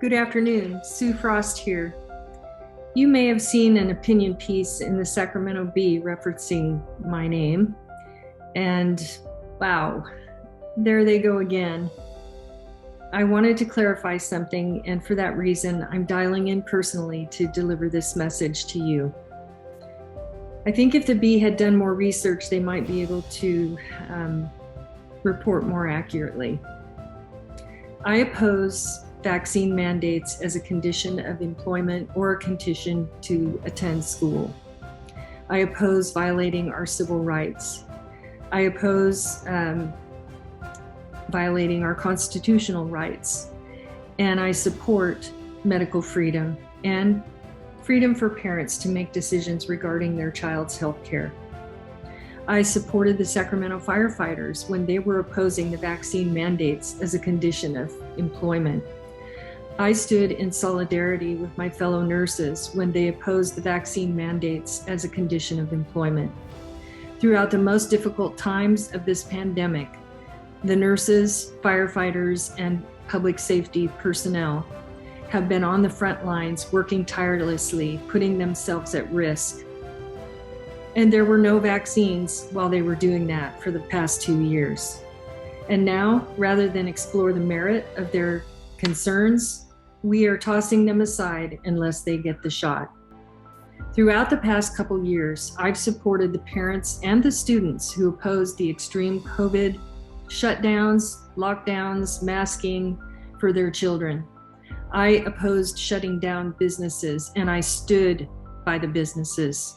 Good afternoon, Sue Frost here. You may have seen an opinion piece in the Sacramento Bee referencing my name, and wow, there they go again. I wanted to clarify something, and for that reason, I'm dialing in personally to deliver this message to you. I think if the Bee had done more research, they might be able to report more accurately. I oppose vaccine mandates as a condition of employment or a condition to attend school. I oppose violating our civil rights. I oppose violating our constitutional rights. And I support medical freedom and freedom for parents to make decisions regarding their child's health care. I supported the Sacramento firefighters when they were opposing the vaccine mandates as a condition of employment. I stood in solidarity with my fellow nurses when they opposed the vaccine mandates as a condition of employment. Throughout the most difficult times of this pandemic, the nurses, firefighters, and public safety personnel have been on the front lines working tirelessly, putting themselves at risk. And there were no vaccines while they were doing that for the past 2 years. And now, rather than explore the merit of their concerns, we are tossing them aside unless they get the shot. Throughout the past couple years, I've supported the parents and the students who opposed the extreme COVID shutdowns, lockdowns, masking for their children. I opposed shutting down businesses, and I stood by the businesses.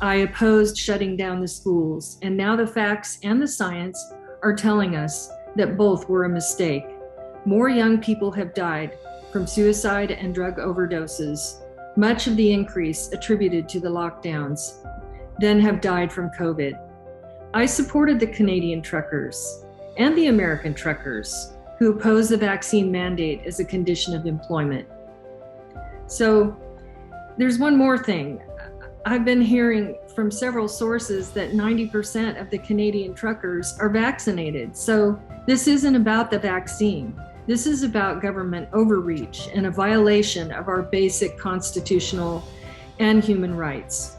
I opposed shutting down the schools, and now the facts and the science are telling us that both were a mistake. More young people have died from suicide and drug overdoses, much of the increase attributed to the lockdowns, than have died from COVID. I supported the Canadian truckers and the American truckers who oppose the vaccine mandate as a condition of employment. So there's one more thing. I've been hearing from several sources that 90% of the Canadian truckers are vaccinated. So this isn't about the vaccine. This is about government overreach and a violation of our basic constitutional and human rights.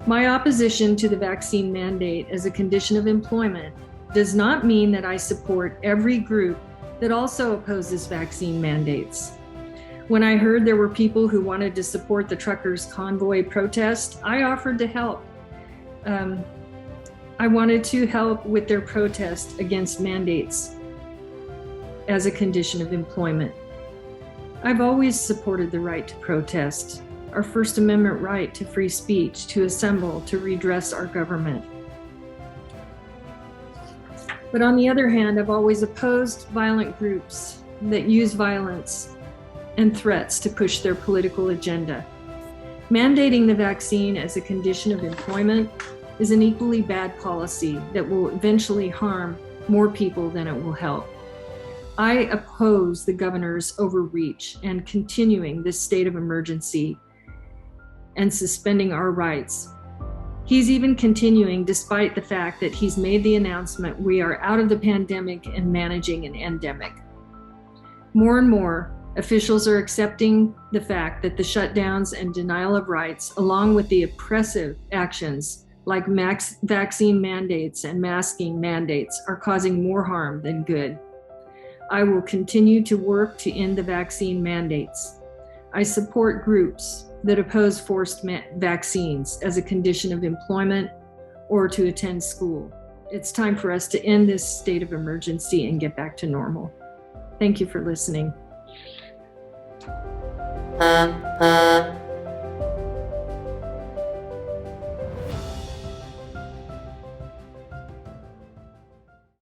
My opposition to the vaccine mandate as a condition of employment does not mean that I support every group that also opposes vaccine mandates. When I heard there were people who wanted to support the truckers' convoy protest, I offered to help. I wanted to help with their protest against mandates as a condition of employment. I've always supported the right to protest, our First Amendment right to free speech, to assemble, to redress our government. But on the other hand, I've always opposed violent groups that use violence and threats to push their political agenda. Mandating the vaccine as a condition of employment is an equally bad policy that will eventually harm more people than it will help. I oppose the governor's overreach and continuing this state of emergency and suspending our rights. He's even continuing despite the fact that he's made the announcement we are out of the pandemic and managing an endemic. More and more, officials are accepting the fact that the shutdowns and denial of rights, along with the oppressive actions like vaccine mandates and masking mandates, are causing more harm than good. I will continue to work to end the vaccine mandates. I support groups that oppose forced vaccines as a condition of employment or to attend school. It's time for us to end this state of emergency and get back to normal. Thank you for listening.